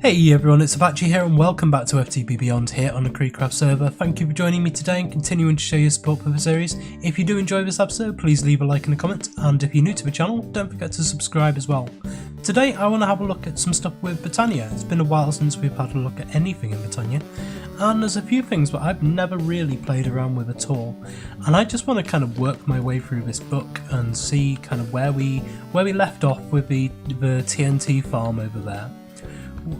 Hey everyone, it's Apache here and welcome back to FTB Beyond here on the CreedCraft server. Thank you for joining me today and continuing to show your support for the series. If you do enjoy this episode, please leave a like and a comment, and if you're new to the channel, don't forget to subscribe as well. Today I want to have a look at some stuff with BOTANIA. It's been a while since we've had a look at anything in BOTANIA, and there's a few things that I've never really played around with at all, and I just want to kind of work my way through this book and see kind of where we left off with the TNT farm over there.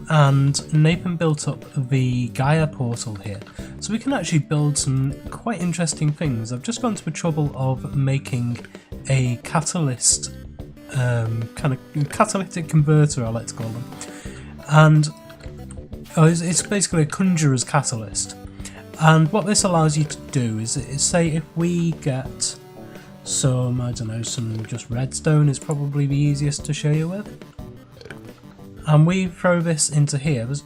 And Nathan built up the Gaia portal here, so we can actually build some quite interesting things. I've just gone to the trouble of making a catalyst, kind of catalytic converter, I like to call them, and it's basically a conjurer's catalyst. And what this allows you to do is say if we get some, I don't know, some just redstone is probably the easiest to show you with. And we throw this into here. There's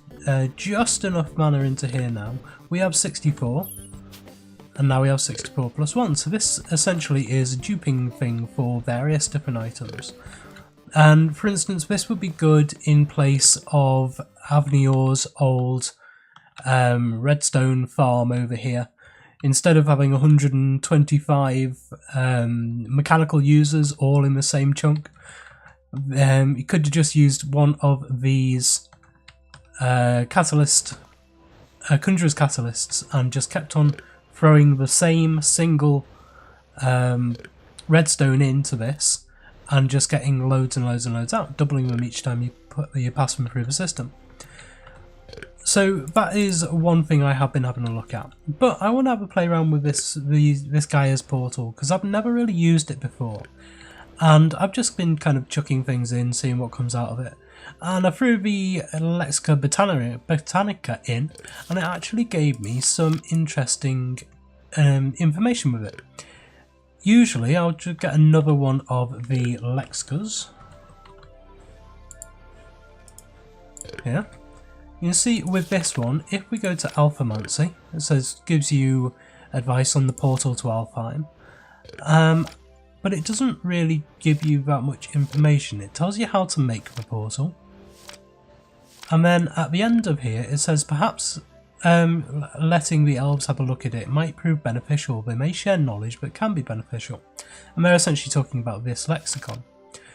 just enough mana into here now. We have 64, and now we have 64 plus 1. So this essentially is a duping thing for various different items. And for instance, this would be good in place of Avnior's old redstone farm over here. Instead of having 125 mechanical users all in the same chunk, you could have just used one of these conjurer's catalysts and just kept on throwing the same single redstone into this and just getting loads and loads and loads out, doubling them each time you pass them through the system. So that is one thing I have been having a look at. But I want to have a play around with this Gaia's portal, because I've never really used it before. And I've just been kind of chucking things in, seeing what comes out of it. And I threw the Lexica Botanica in, and it actually gave me some interesting information with it. Usually I'll just get another one of the Lexicas. Here. You can see with this one, if we go to Alphamancy, it says gives you advice on the portal to Alfheim. But it doesn't really give you that much information. It tells you how to make the portal. And then at the end of here it says perhaps letting the elves have a look at it might prove beneficial. They may share knowledge but can be beneficial. And they're essentially talking about this lexicon.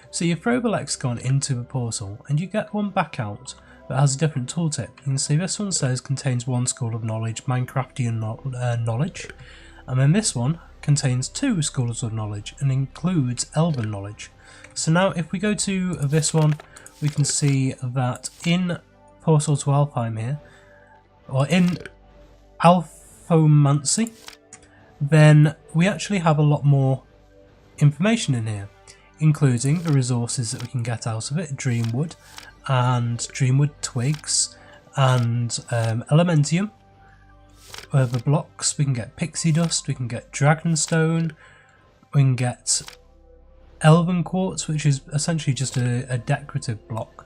So you throw the lexicon into the portal and you get one back out that has a different tooltip. You can see this one says contains one school of knowledge, Minecraftian knowledge. And then this one contains 2 schools of knowledge and includes elven knowledge. So now if we go to this one, we can see that in Portal to Alfheim here, or in Alphomancy, then we actually have a lot more information in here, including the resources that we can get out of it, Dreamwood and Dreamwood twigs and Elementium. The blocks, we can get pixie dust, we can get dragonstone, we can get elven quartz, which is essentially just a decorative block,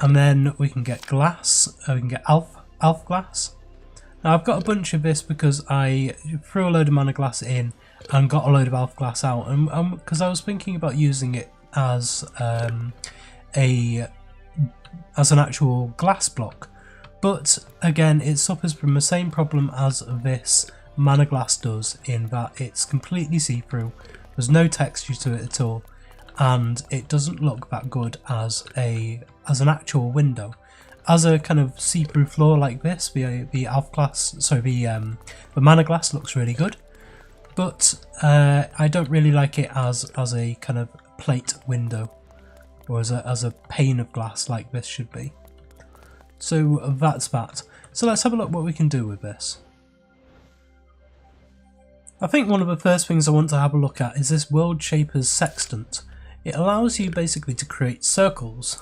and then we can get glass, we can get elf glass. Now I've got a bunch of this because I threw a load of mana glass in and got a load of elf glass out, and because I was thinking about using it as an actual glass block. But again, it suffers from the same problem as this mana glass does, in that it's completely see-through, there's no texture to it at all, and it doesn't look that good as an actual window. As a kind of see-through floor like this, the elf glass, sorry, the mana glass looks really good, but I don't really like it as a kind of plate window, or as a pane of glass like this should be. So that's that. So let's have a look what we can do with this. I think one of the first things I want to have a look at is this World Shaper's Sextant. It allows you basically to create circles,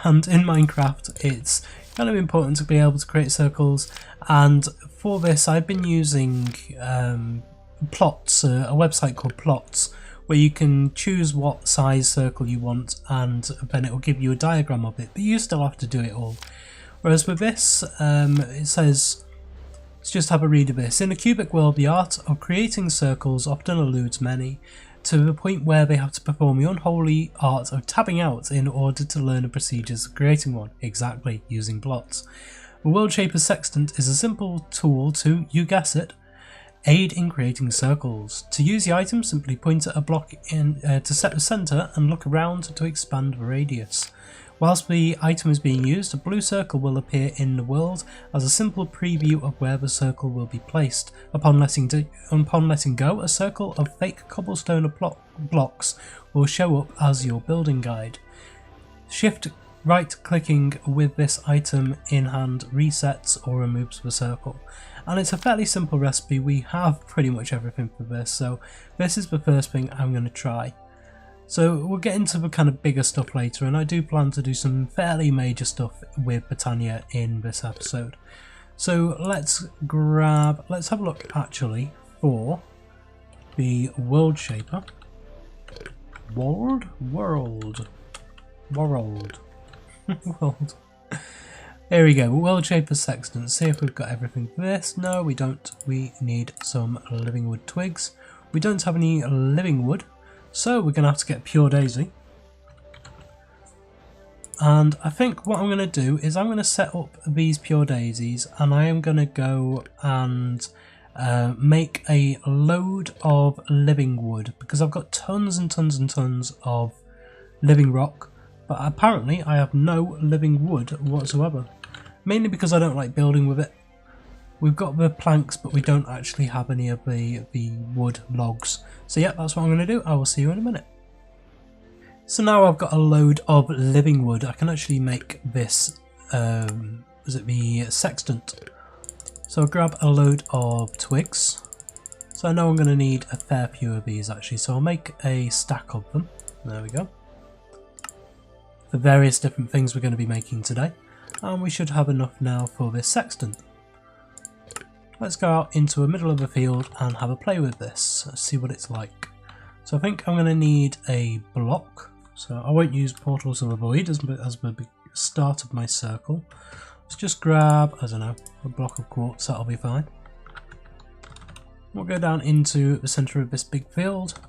and in Minecraft it's kind of important to be able to create circles, and for this I've been using Plots, a website called Plots, where you can choose what size circle you want and then it will give you a diagram of it, but you still have to do it all. Whereas with this, it says, let's just have a read of this. In a cubic world, the art of creating circles often eludes many. to the point where they have to perform the unholy art of tabbing out in order to learn the procedures of creating one, exactly, using plots. The World Shaper Sextant is a simple tool to, you guess it, aid in creating circles. To use the item, simply point at a block to set the centre and look around to expand the radius. Whilst the item is being used, a blue circle will appear in the world as a simple preview of where the circle will be placed. Upon letting go, a circle of fake cobblestone blocks will show up as your building guide. Shift right clicking with this item in hand resets or removes the circle. And it's a fairly simple recipe. We have pretty much everything for this, so this is the first thing I'm going to try. So we'll get into the kind of bigger stuff later, and I do plan to do some fairly major stuff with BOTANIA in this episode. So let's have a look actually for the World Shaper. World. Here we go, World Shaper Sextant. See if we've got everything for this. No, we don't. We need some living wood twigs. We don't have any living wood, so we're going to have to get pure daisy. And I think what I'm going to do is I'm going to set up these pure daisies, and I am going to go and make a load of living wood, because I've got tons and tons and tons of living rock, but apparently I have no living wood whatsoever. Mainly because I don't like building with it. We've got the planks, but we don't actually have any of the wood logs. So yeah, that's what I'm going to do. I will see you in a minute. So now I've got a load of living wood. I can actually make this, was it the sextant? So I'll grab a load of twigs. So I know I'm going to need a fair few of these actually. So I'll make a stack of them. There we go. For various different things we're going to be making today. And we should have enough now for this sextant. Let's go out into the middle of the field and have a play with this. Let's see what it's like. So I think I'm going to need a block. So I won't use Portals of the Void as the start of my circle. Let's just grab, I don't know, a block of quartz, that'll be fine. We'll go down into the centre of this big field,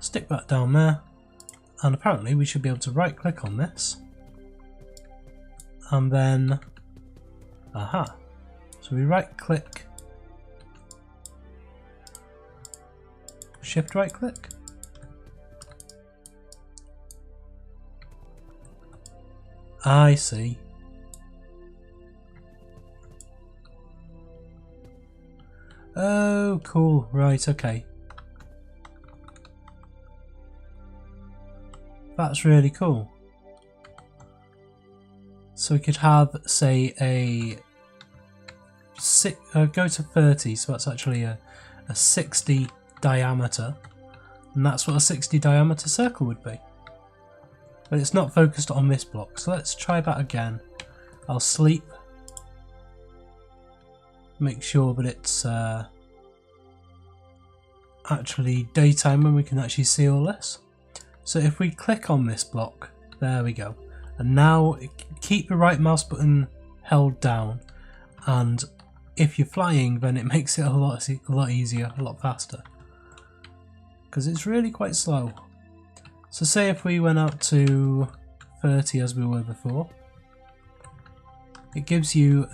stick that down there, and apparently we should be able to right click on this. And then, aha, so we right click, shift right click, I see. Oh, cool, right, okay. That's really cool. So we could have, say, go to 30, so that's actually a 60 diameter, and that's what a 60 diameter circle would be. But it's not focused on this block, so let's try that again. I'll sleep, make sure that it's actually daytime when we can actually see all this. So if we click on this block, there we go. And now keep the right mouse button held down, and if you're flying then it makes it a lot easier, a lot faster, because it's really quite slow. So say if we went up to 30 as we were before, it gives you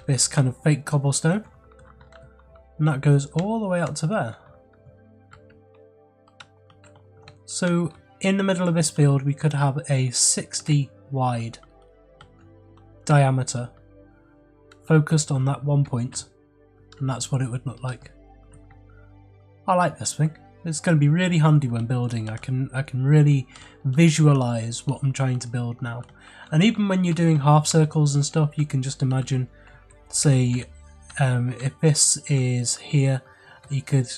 this kind of fake cobblestone, and that goes all the way up to there. So in the middle of this field we could have a 60 wide diameter focused on that one point, and that's what it would look like. I like this thing. It's going to be really handy when building. I can really visualize what I'm trying to build now. And even when you're doing half circles and stuff, you can just imagine, say, if this is here, you could,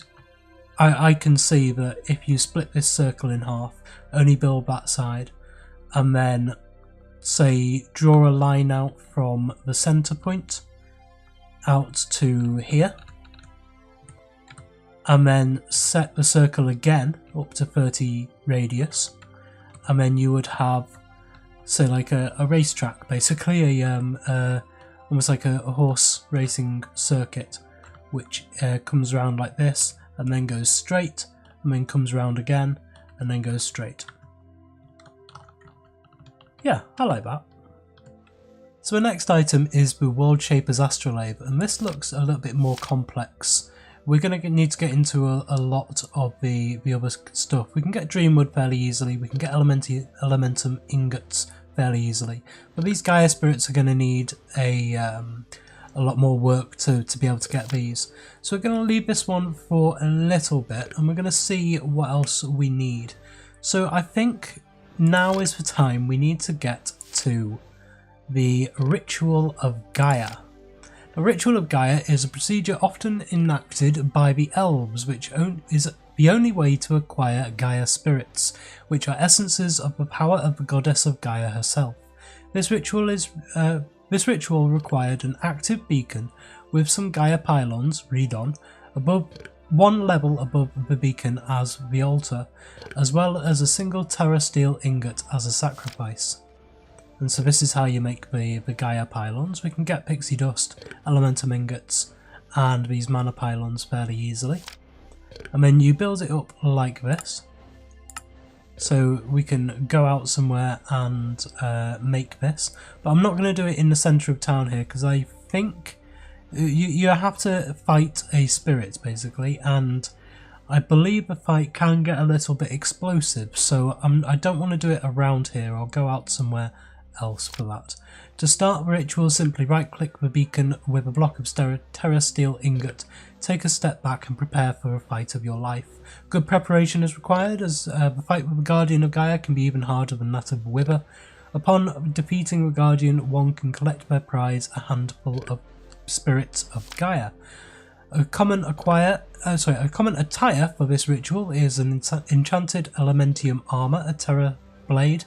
I can see that if you split this circle in half, only build that side, and then say draw a line out from the center point out to here, and then set the circle again up to 30 radius, and then you would have, say, like a racetrack, basically almost like a horse racing circuit, which comes around like this and then goes straight and then comes around again and then goes straight. Yeah, I like that. So the next item is the World Shaper's Astrolabe, and this looks a little bit more complex. We're going to need to get into a lot of the other stuff. We can get Dreamwood fairly easily, we can get Elementum ingots fairly easily, but these Gaia spirits are going to need a lot more work to be able to get these. So we're going to leave this one for a little bit, and we're going to see what else we need. So I think now is the time we need to get to the Ritual of Gaia. The Ritual of Gaia is a procedure often enacted by the elves, which is the only way to acquire Gaia spirits, which are essences of the power of the goddess of Gaia herself. This ritual required an active beacon with some Gaia pylons, read-on, above one level above the beacon as the altar, as well as a single Terra Steel ingot as a sacrifice. And so this is how you make the Gaia pylons. We can get pixie dust, elementum ingots, and these mana pylons fairly easily. And then you build it up like this. So we can go out somewhere and make this. But I'm not going to do it in the centre of town here, because I think you have to fight a spirit basically, and I believe the fight can get a little bit explosive. So I don't want to do it around here. I'll go out somewhere else for that. To start the ritual, simply right click the beacon with a block of Terra Steel ingot, take a step back and prepare for a fight of your life. Good preparation is required, as the fight with the Guardian of Gaia can be even harder than that of the Wither. Upon defeating the Guardian, one can collect their prize, a handful of spirits of Gaia. A common attire for this ritual is an enchanted Elementium armour, a Terra blade,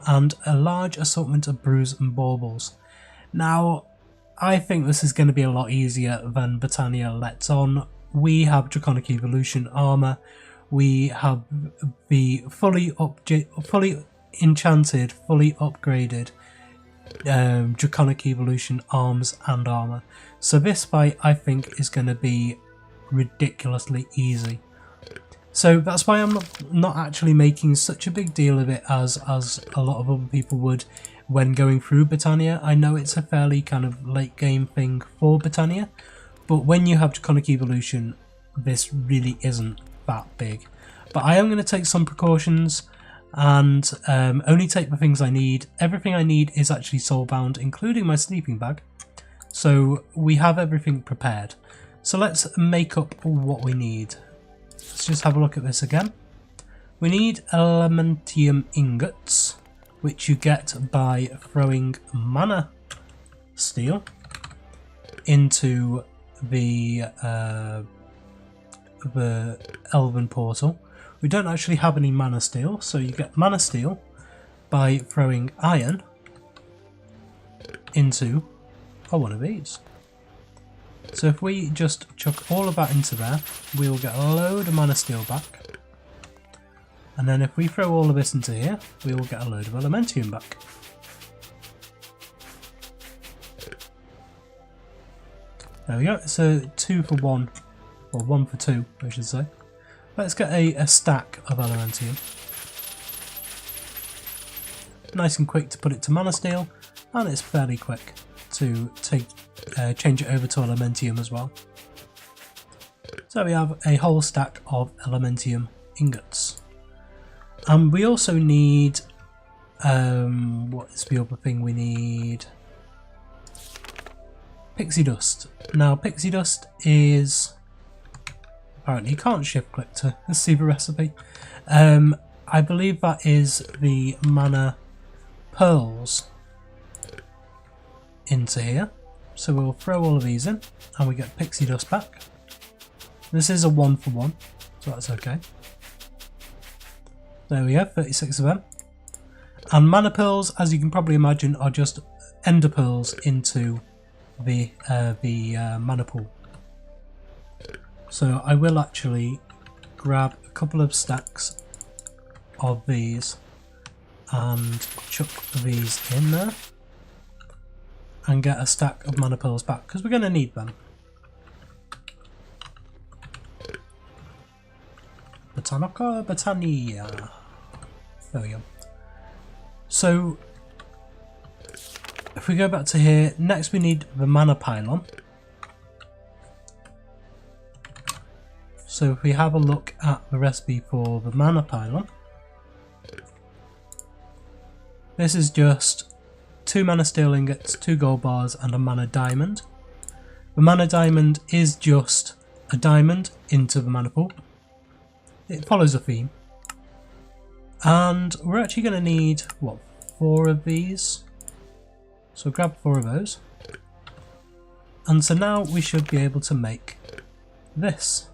and a large assortment of brews and baubles. Now, I think this is going to be a lot easier than BOTANIA lets on. We have Draconic Evolution armour, we have the fully enchanted, fully upgraded Draconic Evolution arms and armour. So this fight, I think, is going to be ridiculously easy. So that's why I'm not actually making such a big deal of it as a lot of other people would when going through BOTANIA. I know it's a fairly kind of late game thing for BOTANIA, but when you have Draconic Evolution, this really isn't that big. But I am going to take some precautions and only take the things I need. Everything I need is actually soulbound, including my sleeping bag. So we have everything prepared. So let's make up what we need. Let's just have a look at this again. We need Elementium ingots, which you get by throwing mana steel into the Elven portal. We don't actually have any mana steel, so you get mana steel by throwing iron into one of these. So if we just chuck all of that into there, we will get a load of mana steel back. And then if we throw all of this into here, we will get a load of Elementium back. There we go, it's a 2 for 1, or 1 for 2 I should say. Let's get a stack of Elementium. Nice and quick to put it to mana steel, and it's fairly quick to change it over to Elementium as well. So we have a whole stack of Elementium ingots. And we also need, what is the other thing we need? Pixie dust. Now pixie dust is, apparently you can't shift click to see the recipe. I believe that is the mana pearls into here. So we'll throw all of these in and we get pixie dust back. This is a 1 for 1, so that's okay. There we go, 36 of them. And mana pearls, as you can probably imagine, are just ender pearls into the mana pool. So I will actually grab a couple of stacks of these and chuck these in there and get a stack of mana pearls back, because we're going to need them. BOTANIA. There we go. So if we go back to here, next we need the mana pylon. So if we have a look at the recipe for the mana pylon, this is just 2 mana steel ingots, 2 gold bars and a mana diamond. The mana diamond is just a diamond into the mana pool. It follows a theme. And we're actually going to need, what, 4 of these? So grab 4 of those. And so now we should be able to make this.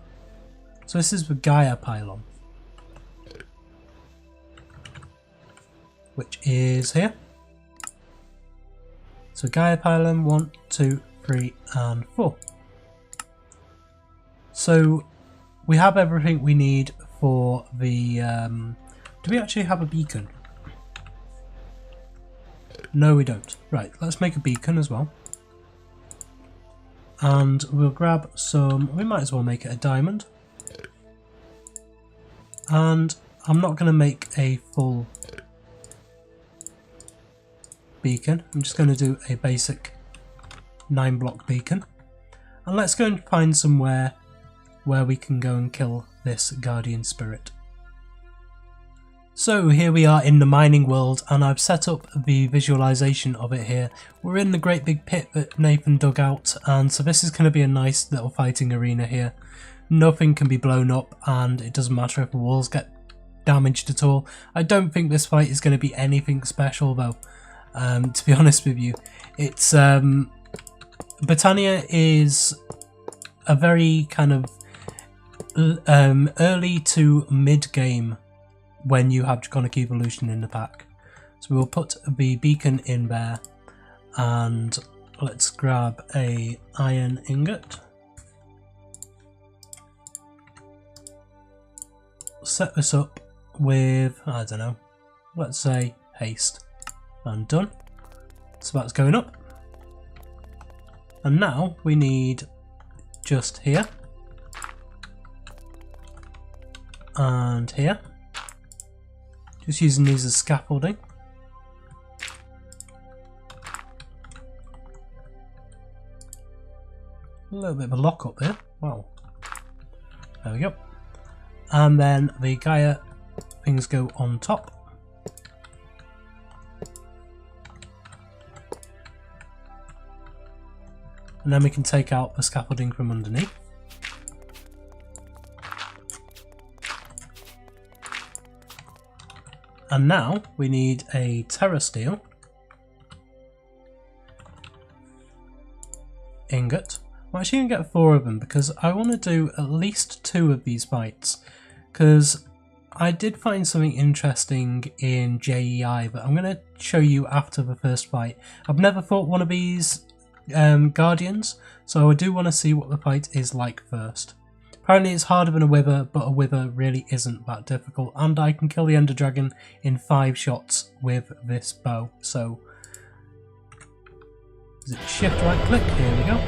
So this is the Gaia pylon, which is here. So Gaia pylon 1, 2, 3 and 4. So we have everything we need for the... do we actually have a beacon? No, we don't. Right, let's make a beacon as well. And we'll grab some... we might as well make it a diamond. And I'm not going to make a full beacon. I'm just going to do a basic 9-block beacon. And let's go and find somewhere where we can go and kill this guardian spirit. So here we are in the mining world, and I've set up the visualization of it here. We're in the great big pit that Nathan dug out, and so this is going to be a nice little fighting arena here. Nothing can be blown up, and it doesn't matter if the walls get damaged at all. I don't think this fight is going to be anything special though, to be honest with you. It's BOTANIA is a very kind of early to mid game when you have Draconic Evolution in the pack. So we'll put the beacon in there, and let's grab a iron ingot. Set this up with, I don't know, let's say haste, and done. So that's going up. And now we need just here and here, just using these as scaffolding. A little bit of a lock up there. Wow. There we go. And then the Gaia things go on top. And then we can take out the scaffolding from underneath. And now we need a Terra Steel ingot. I'm actually going to get 4 of them because I want to do at least 2 of these fights, because I did find something interesting in JEI that I'm going to show you after the first fight. I've never fought one of these guardians, so I do want to see what the fight is like first. Apparently it's harder than a wither, but a wither really isn't that difficult, and I can kill the ender dragon in 5 shots with this bow. So is it shift right click? Here we go.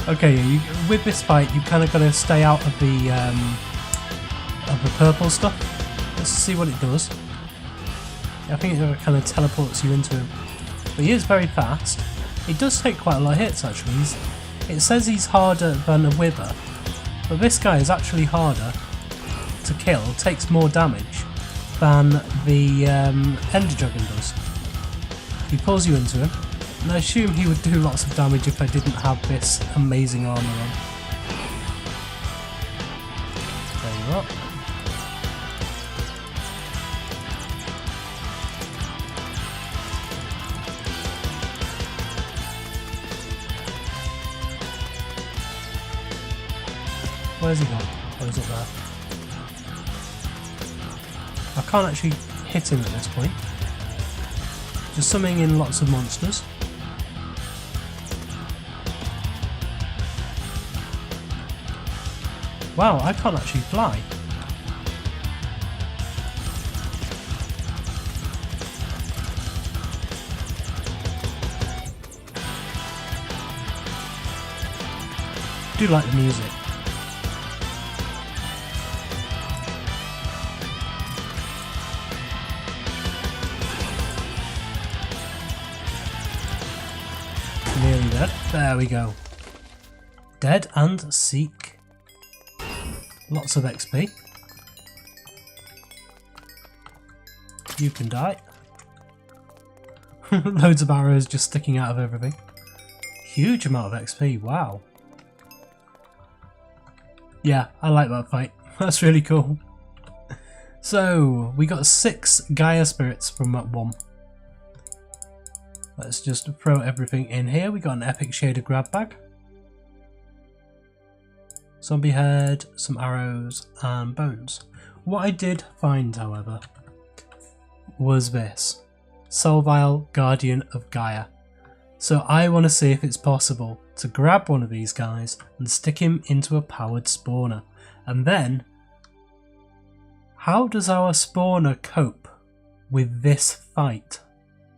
Okay, with this fight, you kind of got to stay out of the purple stuff. Let's see what it does. I think it kind of teleports you into him. But he is very fast. He does take quite a lot of hits actually. It says he's harder than a wither, but this guy is actually harder to kill, takes more damage than the ender dragon does. He pulls you into him. And I assume he would do lots of damage if I didn't have this amazing armor on. There you are. Where's he gone? Oh, he's up there. I can't actually hit him at this point. Just summoning in lots of monsters. Wow, I can't actually fly. do like the music. Nearly dead. There we go. Dead and seek. Lots of XP. You can die. Loads of arrows just sticking out of everything. Huge amount of XP, wow. Yeah, I like that fight. That's really cool. So, we got 6 Gaia spirits from that one. Let's just throw everything in here. We got an epic shader grab bag. Zombie head, some arrows and bones. What I did find, however, was this. Solvile Guardian of Gaia. So I want to see if it's possible to grab one of these guys and stick him into a powered spawner. And then, how does our spawner cope with this fight?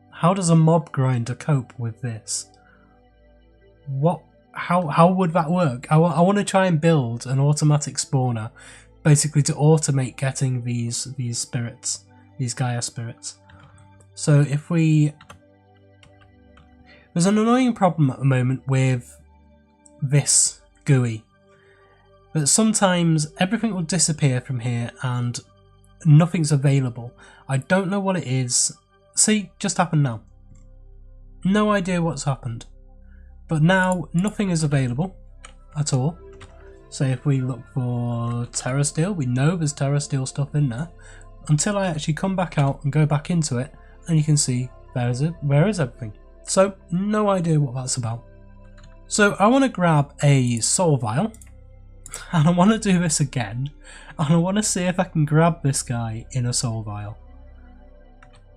How does a mob grinder cope with this? What? How would that work? I want to try and build an automatic spawner, basically to automate getting these spirits, these Gaia spirits. So if we... There's an annoying problem at the moment with this GUI. But sometimes everything will disappear from here and nothing's available. I don't know what it is. See, just happened now. No idea what's happened. But now nothing is available at all. So if we look for Terra Steel, we know there's Terra Steel stuff in there. Until I actually come back out and go back into it, and you can see where is everything. So no idea what that's about. So I want to grab a soul vial, and I want to do this again, and I want to see if I can grab this guy in a soul vial.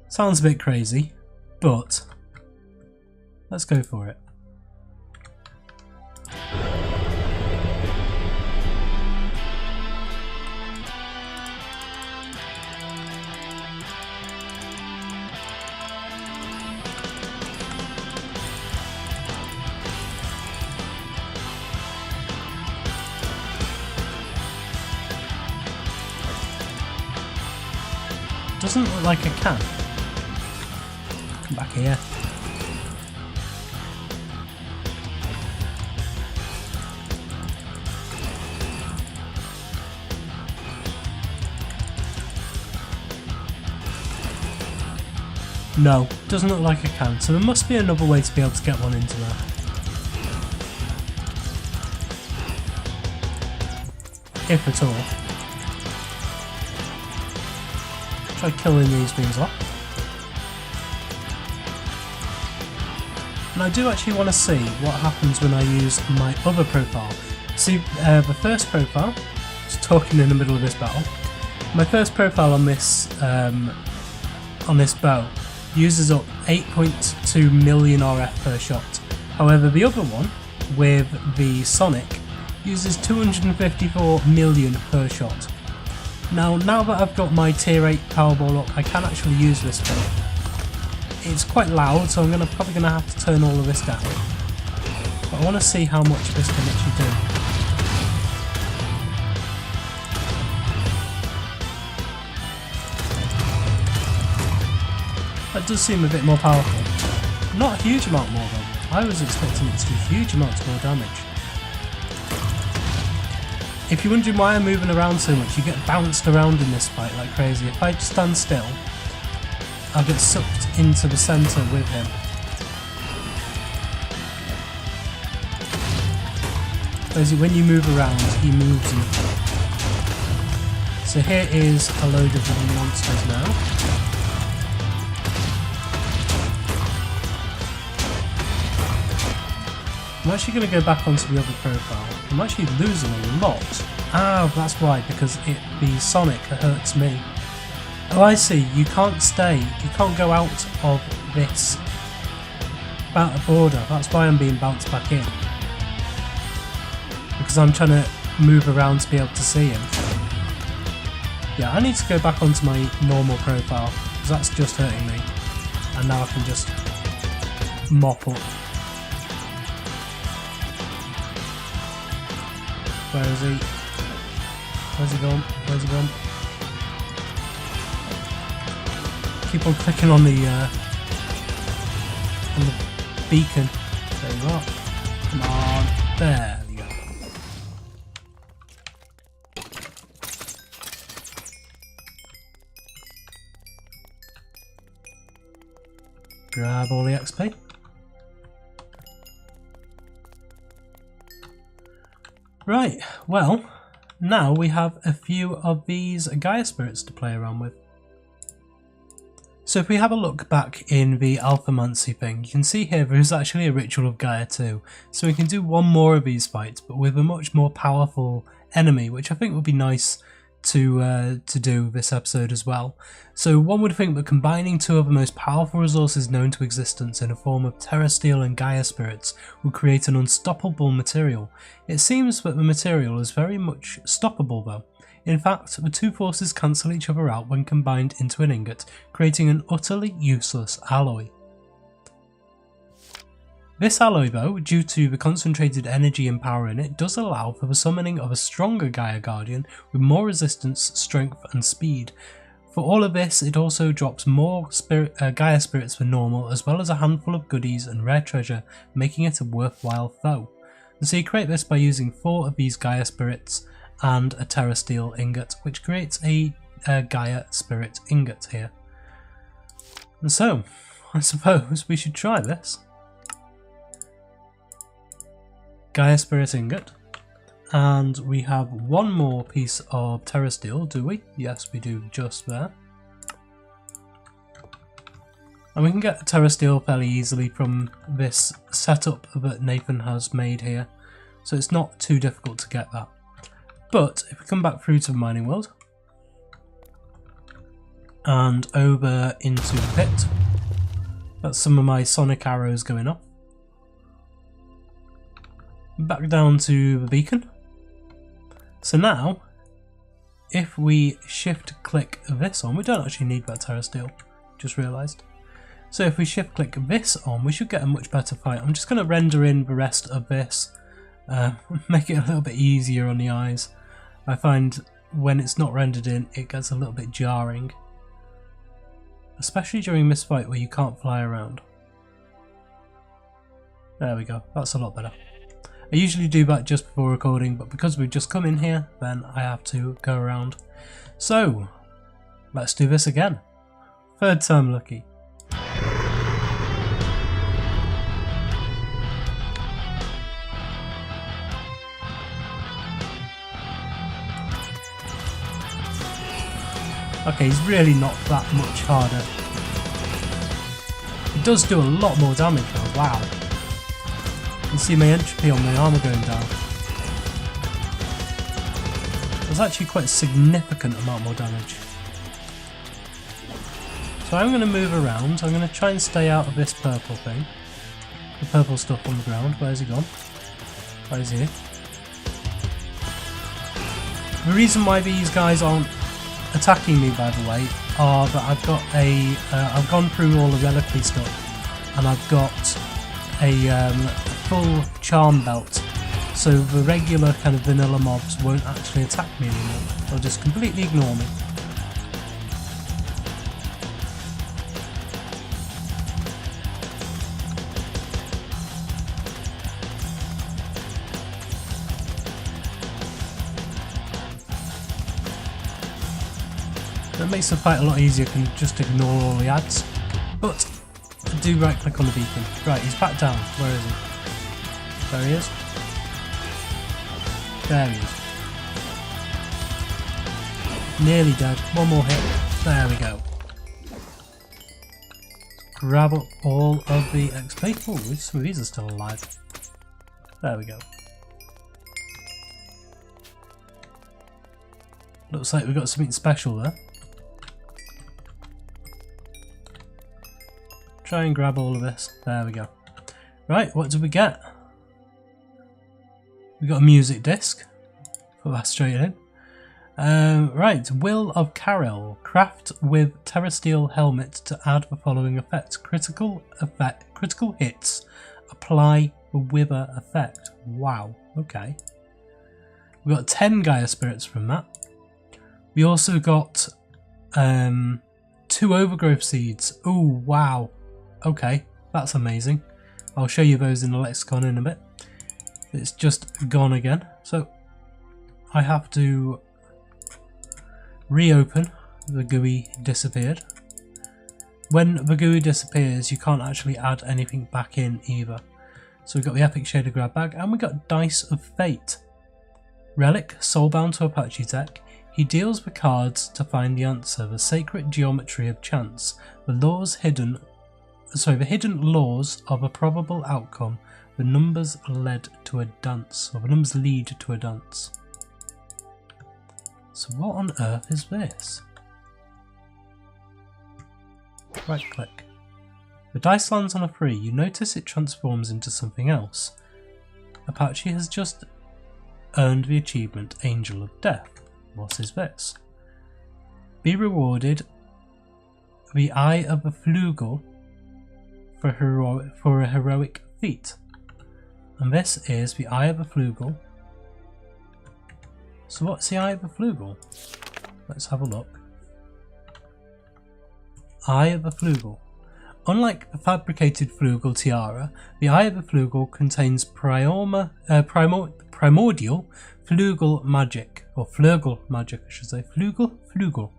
Sounds a bit crazy, but let's go for it. Doesn't look like I can. Come back here. No, doesn't look like I can, so there must be another way to be able to get one into there. If at all. Try killing these things off. And I do actually want to see what happens when I use my other profile. See, the first profile, just talking in the middle of this battle, my first profile on this bow uses up 8.2 million RF per shot. However, the other one, with the Sonic, uses 254 million per shot. Now that I've got my tier 8 Powerball up, I can actually use this one. It's quite loud, so I'm probably going to have to turn all of this down. But I want to see how much this can actually do. That does seem a bit more powerful. Not a huge amount more though. I was expecting it to do huge amounts more damage. If you're wondering why I'm moving around so much, you get bounced around in this fight like crazy. If I just stand still, I'll get sucked into the centre with him. Basically, when you move around, he moves you. So here is a load of the monsters now. I'm actually going to go back onto the other profile. I'm actually losing a lot. Ah, that's why, because the Sonic hurts me. Oh, I see, you can't stay, you can't go out of this border. That's why I'm being bounced back in. Because I'm trying to move around to be able to see him. Yeah, I need to go back onto my normal profile, because that's just hurting me. And now I can just mop up. Where is he? Where's he gone? Where's he gone? Keep on clicking on the beacon. There you are. Come on. There we go. Grab all the XP. Right, well, now we have a few of these Gaia spirits to play around with. So if we have a look back in the Alphamancy thing, you can see here there is actually a Ritual of Gaia too. So we can do one more of these fights, but with a much more powerful enemy, which I think would be nice to do this episode as well. So one would think that combining two of the most powerful resources known to existence in a form of Terrasteel and Gaia spirits would create an unstoppable material. It seems that the material is very much stoppable though. In fact, the two forces cancel each other out when combined into an ingot, creating an utterly useless alloy. This alloy though, due to the concentrated energy and power in it, does allow for the summoning of a stronger Gaia Guardian with more resistance, strength and speed. For all of this, it also drops more Gaia spirits than normal, as well as a handful of goodies and rare treasure, making it a worthwhile foe. And so you create this by using 4 of these Gaia spirits and a Terrasteel ingot, which creates a Gaia spirit ingot here. And so, I suppose we should try this. Gaia spirit ingot, and we have one more piece of Terrasteel, do we? Yes, we do, just there. And we can get Terrasteel fairly easily from this setup that Nathan has made here, so it's not too difficult to get that. But if we come back through to the mining world and over into the pit, that's some of my sonic arrows going off. Back down to the beacon. So now, if we shift click this on, we don't actually need that Terrasteel, just realised. So if we shift click this on, we should get a much better fight. I'm just going to render in the rest of this, make it a little bit easier on the eyes. I find when it's not rendered in, it gets a little bit jarring. Especially during this fight where you can't fly around. There we go, that's a lot better. I usually do that just before recording, but because we've just come in here, then I have to go around. So, let's do this again. 3rd time lucky. Okay, he's really not that much harder. It does do a lot more damage though, wow. You can see my entropy on my armour going down. That's actually quite a significant amount more damage. So I'm going to move around, I'm going to try and stay out of this purple thing. The purple stuff on the ground, where's he gone? Where is he? The reason why these guys aren't attacking me, by the way, are that I've got a I've gone through all the reliquary stuff and I've got a full charm belt, so the regular kind of vanilla mobs won't actually attack me anymore. They'll just completely ignore me. That makes the fight a lot easier, can just ignore all the ads. But I do right click on the beacon. Right, he's back down. Where is he? There he is. There he is. Nearly dead. One more hit. There we go. Grab up all of the XP. Oh, some of these are still alive. There we go. Looks like we've got something special there. Try and grab all of this. There we go. Right, what did we get? We got a music disc. Put that straight in. Right, Will of Karel. Craft with Terrasteel helmet to add the following effect. Critical hits. Apply the wither effect. Wow, okay. We got 10 Gaia spirits from that. We also got 2 overgrowth seeds. Oh wow. Okay, that's amazing. I'll show you those in the lexicon in a bit. It's just gone again. So I have to reopen. The GUI disappeared. When the GUI disappears, you can't actually add anything back in either. So we've got the Epic Shader grab bag, and we got Dice of Fate. Relic, soulbound to Apache deck. He deals the cards to find the answer, the sacred geometry of chance, the hidden laws of a probable outcome, the numbers led to a dance, or the numbers lead to a dance. So what on earth is this? Right click. The dice lands on a 3, you notice it transforms into something else. Apache has just earned the achievement Angel of Death. What is this? Be rewarded the Eye of a Flugel for a heroic feat. And this is the Eye of a Flugel. So what's the Eye of a Flugel? Let's have a look. Eye of a Flugel. Unlike the fabricated Flugel tiara, the Eye of a Flugel contains primordial Flugel magic, or Flugel magic I should say, Flugel.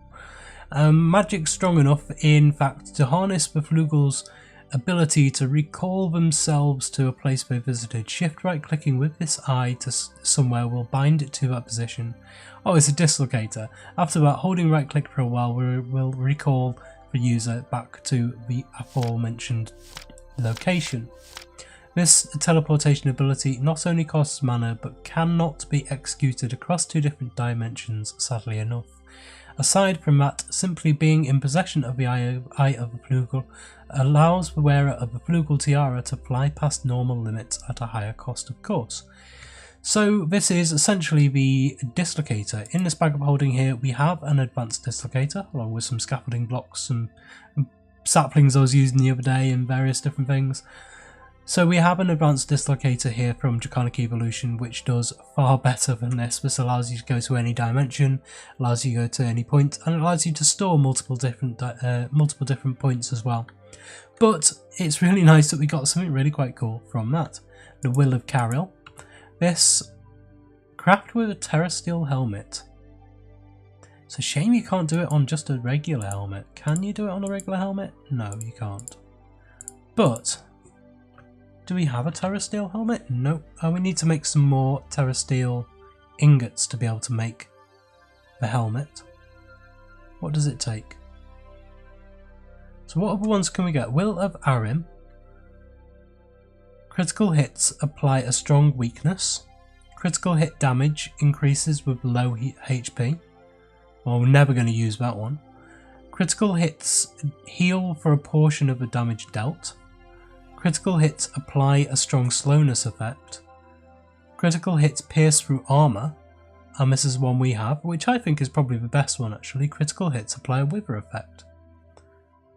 Magic strong enough in fact to harness the Flugel's ability to recall themselves to a place they visited. Shift right clicking with this eye to somewhere will bind it to that position. Oh, it's a dislocator. After that, holding right click for a while will recall the user back to the aforementioned location. This teleportation ability not only costs mana but cannot be executed across 2 different dimensions, sadly enough. Aside from that, simply being in possession of the Eye of the Flugel allows the wearer of the Flugel tiara to fly past normal limits at a higher cost, of course. So this is essentially the dislocator. In this bag of holding here we have an advanced dislocator along with some scaffolding blocks, some saplings I was using the other day and various different things. So we have an advanced dislocator here from Draconic Evolution which does far better than this. This allows you to go to any dimension, allows you to go to any point, and it allows you to store multiple different points as well. But it's really nice that we got something really quite cool from that. The Will of Caril. This craft with a terrasteel helmet. It's a shame you can't do it on just a regular helmet. Can you do it on a regular helmet? No, you can't. But do we have a terrasteel helmet? No. Oh, we need to make some more terrasteel ingots to be able to make the helmet. What does it take? So what other ones can we get? Will of Arim. Critical hits apply a strong weakness. Critical hit damage increases with low HP. Well, we're never going to use that one. Critical hits heal for a portion of the damage dealt. Critical hits apply a strong slowness effect. Critical hits pierce through armour. And this is one we have, which I think is probably the best one actually. Critical hits apply a wither effect.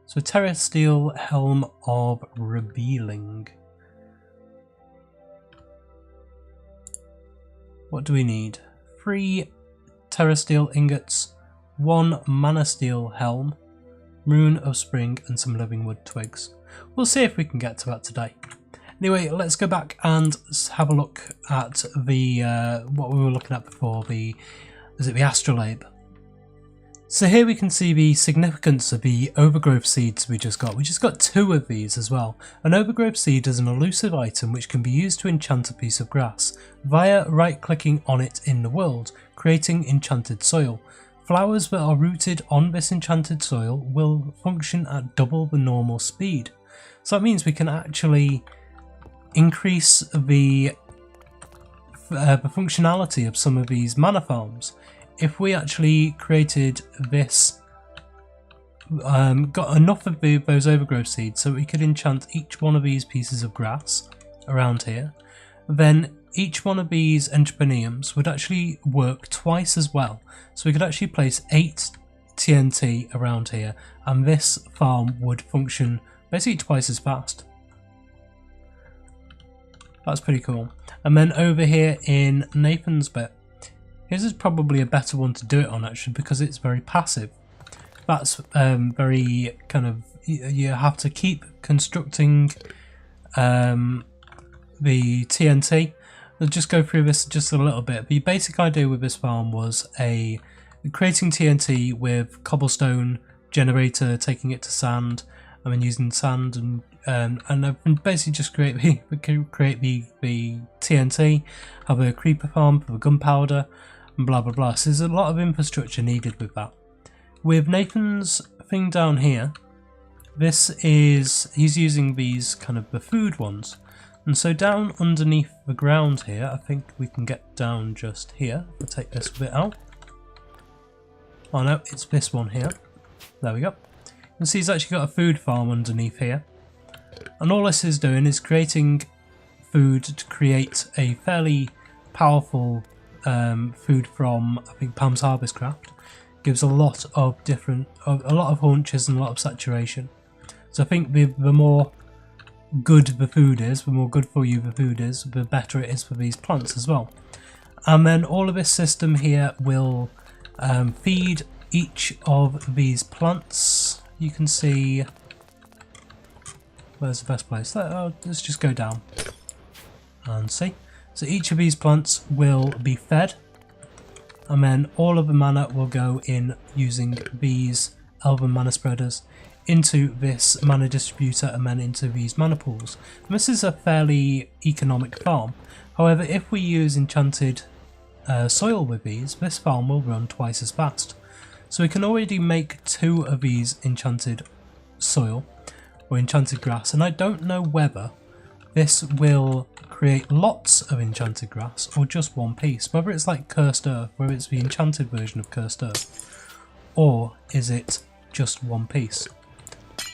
So Terrasteel Helm of Revealing. What do we need? 3 Terrasteel ingots, 1 Mana Steel Helm, Rune of Spring and some Living Wood twigs. We'll see if we can get to that today. Anyway, let's go back and have a look at the what we were looking at before, the astrolabe. So here we can see the significance of the overgrowth seeds we just got. We just got 2 of these as well. An overgrowth seed is an elusive item which can be used to enchant a piece of grass via right clicking on it in the world, creating enchanted soil. Flowers that are rooted on this enchanted soil will function at double the normal speed. So that means we can actually increase the functionality of some of these mana farms. If we actually created this, got enough of those overgrowth seeds so we could enchant each one of these pieces of grass around here, then each one of these entrepreneurs would actually work twice as well. So we could actually place 8 TNT around here and this farm would function basically twice as fast. That's pretty cool. And then over here in Nathan's bit, His is probably a better one to do it on actually because it's very passive. That's very kind of, you have to keep constructing the TNT. I'll just go through this just a little bit. The basic idea with this farm was creating TNT with cobblestone generator, taking it to sand, and then using sand and I've been basically just create the TNT, have a creeper farm for the gunpowder, and blah blah blah. So there's a lot of infrastructure needed with that. With Nathan's thing down here, he's using these kind of the food ones, and so down underneath the ground here, I think we can get down just here. We'll take this bit out. Oh no, it's this one here. There we go. You can see he's actually got a food farm underneath here. And all this is doing is creating food to create a fairly powerful food from, I think, Pam's Harvest Craft. Gives a lot of haunches and a lot of saturation. So I think the more good the food is, the more good for you the food is, the better it is for these plants as well. And then all of this system here will feed each of these plants. You can see, where's the best place? Let's just go down and see. So each of these plants will be fed, and then all of the mana will go in using these elven mana spreaders into this mana distributor and then into these mana pools. And this is a fairly economic farm. However, if we use enchanted soil with these, this farm will run twice as fast. So we can already make 2 of these enchanted soil or enchanted grass, and I don't know whether this will create lots of enchanted grass or just one piece, whether it's like cursed earth, whether it's the enchanted version of cursed earth, or is it just one piece.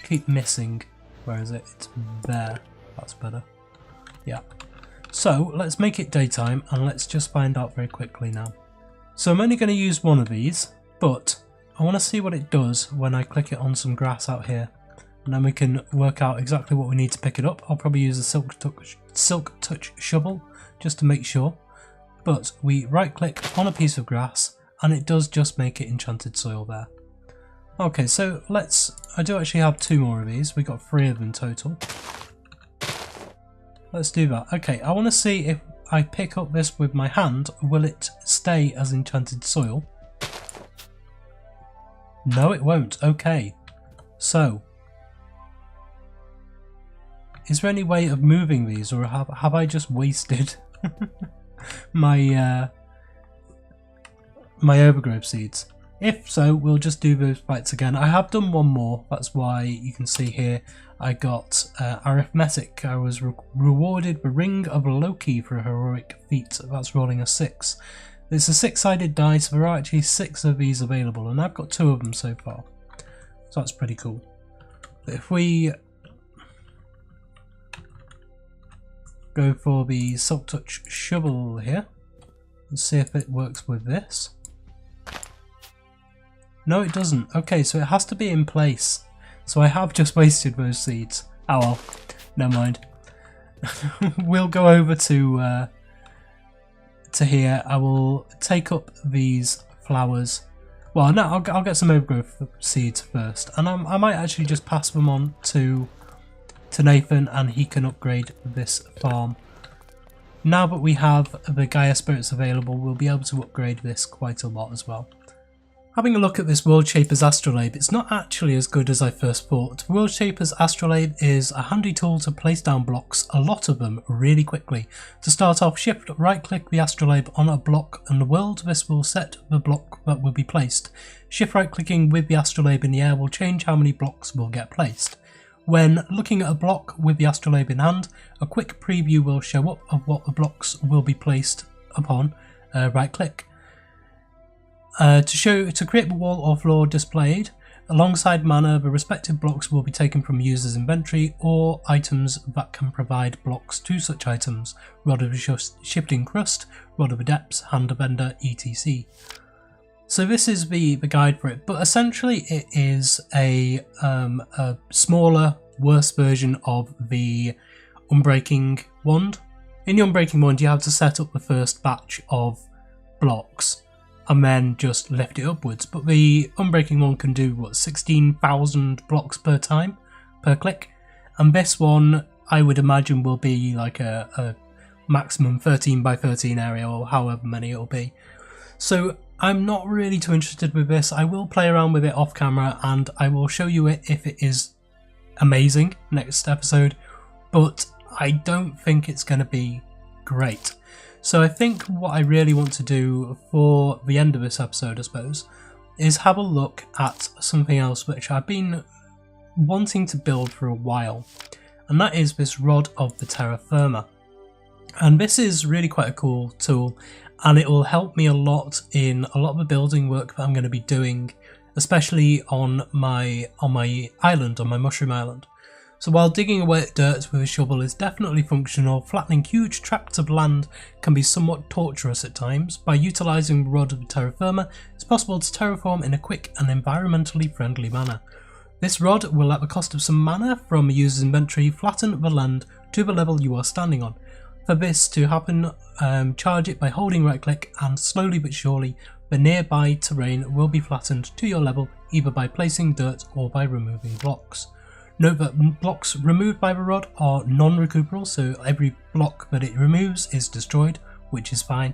Keep missing, where is it? It's there. That's better. Yeah. So let's make it daytime and let's just find out very quickly now. So I'm only going to use one of these, but I want to see what it does when I click it on some grass out here, and then we can work out exactly what we need to pick it up. I'll probably use a silk touch shovel just to make sure, but we right click on a piece of grass and it does just make it enchanted soil there. Okay, so I do actually have 2 more of these. We got 3 of them total. Let's do that. Okay, I want to see if I pick up this with my hand, will it stay as enchanted soil? No, it won't. Okay, so is there any way of moving these, or have I just wasted my my overgrowth seeds? If so, we'll just do those fights again. I have done one more, that's why you can see here I got arithmetic. I was rewarded the Ring of Loki for a heroic feat. That's rolling a 6. It's a 6-sided dice. There are actually 6 of these available, and I've got 2 of them so far. So that's pretty cool. But if we go for the Silk Touch shovel here and see if it works with this. No, it doesn't. Okay, so it has to be in place. So I have just wasted those seeds. Oh well, never mind. We'll go over to here. I will take up these flowers. Well, no, I'll get some overgrowth seeds first, and I might actually just pass them on to Nathan, and he can upgrade this farm. Now that we have the Gaia spirits available, we'll be able to upgrade this quite a lot as well. Having a look at this World Shaper's Astrolabe, it's not actually as good as I first thought. World Shaper's Astrolabe is a handy tool to place down blocks, a lot of them, really quickly. To start off, shift right click the Astrolabe on a block and the world this will set the block that will be placed. Shift right clicking with the Astrolabe in the air will change how many blocks will get placed. When looking at a block with the Astrolabe in hand, a quick preview will show up of what the blocks will be placed upon. Right click. To create the wall or floor displayed, alongside mana, the respective blocks will be taken from user's inventory or items that can provide blocks to such items. Rod of Shifting Crust, Rod of Adepts, Hand of Ender, etc. So this is the guide for it, but essentially it is a smaller, worse version of the Unbreaking Wand. In the Unbreaking Wand you have to set up the first batch of blocks, and then just lift it upwards. But the unbreaking one can do, what, 16,000 blocks per time, per click. And this one, I would imagine, will be like a maximum 13 by 13 area, or however many it'll be. So I'm not really too interested with this. I will play around with it off camera, and I will show you it if it is amazing next episode, but I don't think it's going to be great. So I think what I really want to do for the end of this episode, I suppose, is have a look at something else which I've been wanting to build for a while, and that is this Rod of the Terra Firma. And this is really quite a cool tool, and it will help me a lot in a lot of the building work that I'm going to be doing, especially on my island, on my mushroom island. So while digging away at dirt with a shovel is definitely functional, flattening huge tracts of land can be somewhat torturous at times. By utilising the Rod of the Terra Firma, it's possible to terraform in a quick and environmentally friendly manner. This rod will, at the cost of some mana from a user's inventory, flatten the land to the level you are standing on. For this to happen, charge it by holding right click, and slowly but surely the nearby terrain will be flattened to your level, either by placing dirt or by removing blocks. Note that blocks removed by the rod are non-recuperable, so every block that it removes is destroyed, which is fine.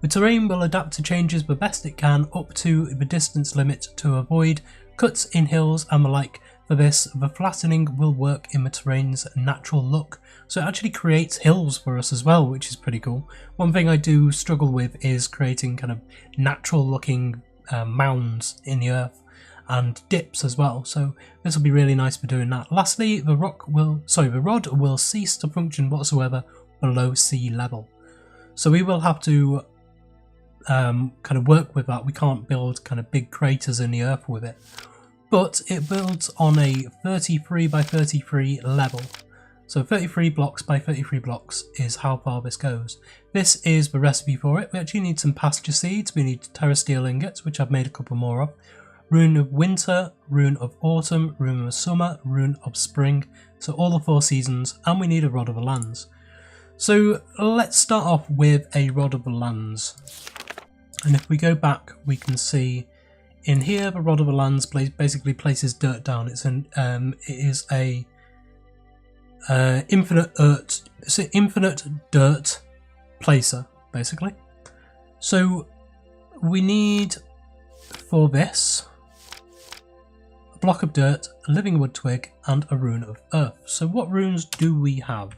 The terrain will adapt to changes the best it can up to the distance limit to avoid cuts in hills and the like. For this, the flattening will work in the terrain's natural look, so it actually creates hills for us as well, which is pretty cool. One thing I do struggle with is creating kind of natural looking mounds in the earth, and dips as well, so this will be really nice for doing that. Lastly, the rod will cease to function whatsoever below sea level, so we will have to kind of work with that. We can't build kind of big craters in the earth with it, but it builds on a 33 by 33 level, so 33 blocks by 33 blocks is how far this goes. This is the recipe for it. We actually need some pasture seeds, we need terra steel ingots, which I've made a couple more of, rune of winter, rune of autumn, rune of summer, rune of spring, so all the 4 seasons, and we need a rod of the lands. So let's start off with a rod of the lands, and if we go back we can see in here the rod of the lands basically places dirt down. It is a infinite dirt placer basically. So we need for this block of dirt, a living wood twig, and a rune of earth. So what runes do we have?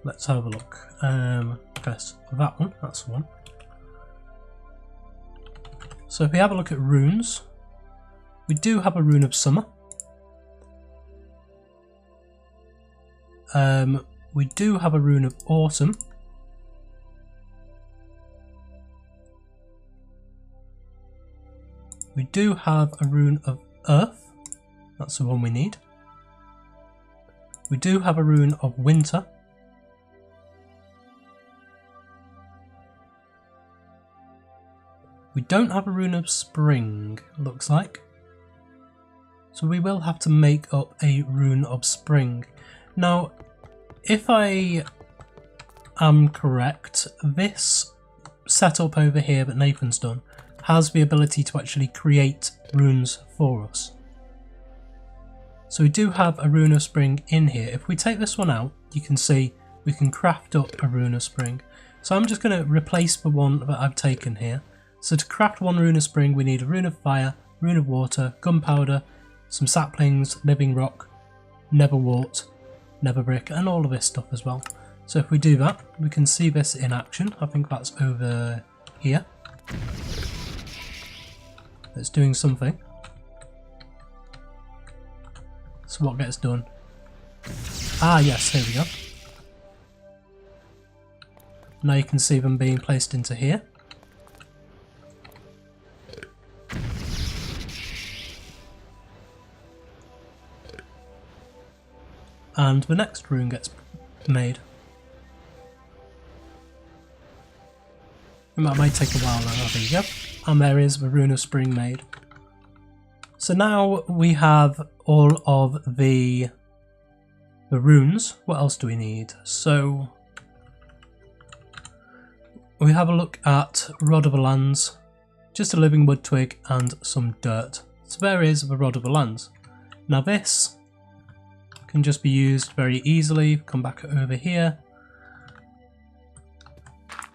Let's have a look. Press that one, that's the one. So if we have a look at runes, we do have a rune of summer. We do have a rune of autumn. We do have a rune of earth, that's the one we need. We do have a rune of winter. We don't have a rune of spring, looks like. So we will have to make up a rune of spring. Now, if I am correct, this setup over here that Nathan's done has the ability to actually create runes for us. So we do have a rune of spring in here. If we take this one out, you can see we can craft up a rune of spring. So I'm just going to replace the one that I've taken here. So to craft one rune of spring we need a rune of fire, rune of water, gunpowder, some saplings, living rock, nether wart, nether brick, and all of this stuff as well. So if we do that, we can see this in action. I think that's over here. It's doing something. So what gets done? Ah yes, here we go. Now you can see them being placed into here. And the next rune gets made. It might take a while now. There you go. And there is the rune of spring made. So now we have all of the runes. What else do we need? So we have a look at rod of the lands, just a living wood twig and some dirt. So there is the rod of the lands. Now this can just be used very easily. Come back over here.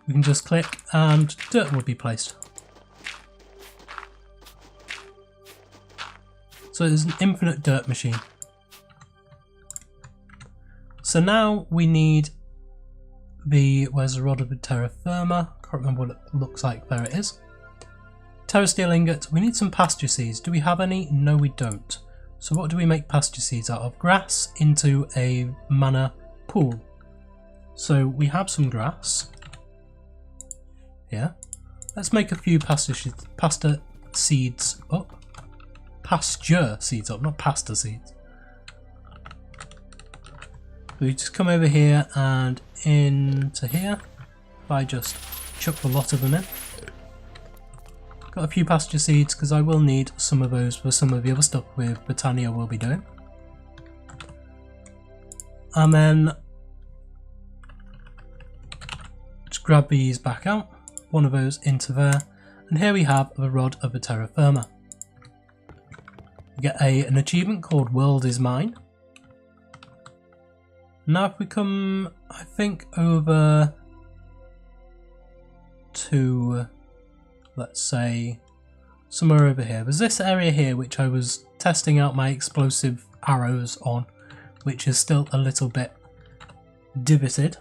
We can just click and dirt will be placed. So it's an infinite dirt machine. So now we need where's the rod of the terra firma? Can't remember what it looks like. There it is. Terra steel ingot. We need some pasture seeds. Do we have any? No, we don't. So what do we make pasture seeds out of? Grass into a mana pool. So we have some grass. Yeah. Let's make a few pasture seeds up. Pasture seeds up, not pasta seeds. We just come over here and into here. If I just chuck a lot of them in. Got a few pasture seeds because I will need some of those for some of the other stuff with BOTANIA will be doing. And then just grab these back out. One of those into there. And here we have the rod of the terra firma. We get an achievement called World is Mine. Now if we come, I think, over to, let's say, somewhere over here. There's this area here which I was testing out my explosive arrows on, which is still a little bit divoted.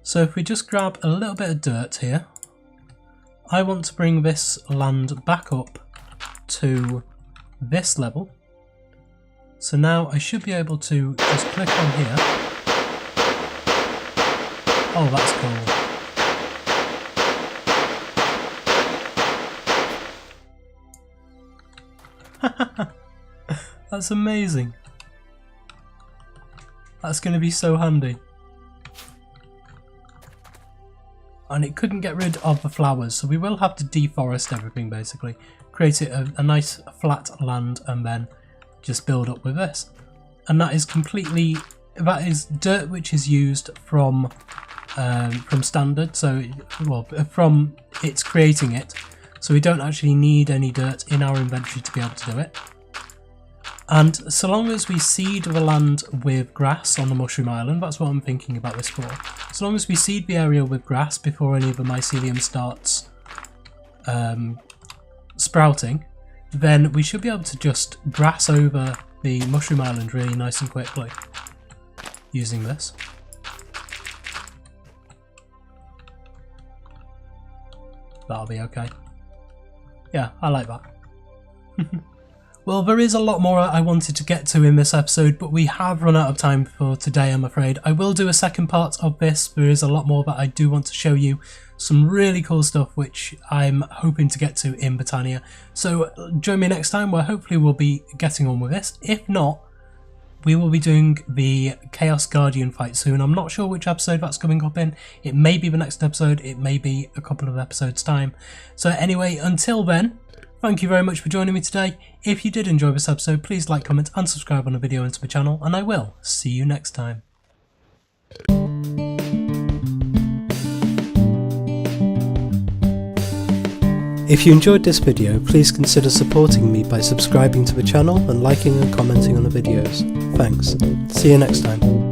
So if we just grab a little bit of dirt here, I want to bring this land back up to this level. So now I should be able to just click on here. Oh, that's cool. That's amazing. That's going to be so handy. And it couldn't get rid of the flowers, so we will have to deforest everything basically. Create it a nice flat land and then just build up with this. And that is dirt which is used from standard, so from it's creating it. So we don't actually need any dirt in our inventory to be able to do it. And so long as we seed the land with grass on the Mushroom Island, that's what I'm thinking about this for. So long as we seed the area with grass before any of the mycelium starts sprouting, then we should be able to just grass over the Mushroom Island really nice and quickly using this. That'll be okay. Yeah, I like that. Well, there is a lot more I wanted to get to in this episode, but we have run out of time for today, I'm afraid. I will do a second part of this. There is a lot more that I do want to show you. Some really cool stuff which I'm hoping to get to in BOTANIA. So join me next time where hopefully we'll be getting on with this. If not, we will be doing the Chaos Guardian fight soon. I'm not sure which episode that's coming up in. It may be the next episode, it may be a couple of episodes time. So anyway, until then, thank you very much for joining me today. If you did enjoy this episode, please like, comment and subscribe on the video and to the channel, and I will see you next time. If you enjoyed this video, please consider supporting me by subscribing to the channel and liking and commenting on the videos. Thanks. See you next time.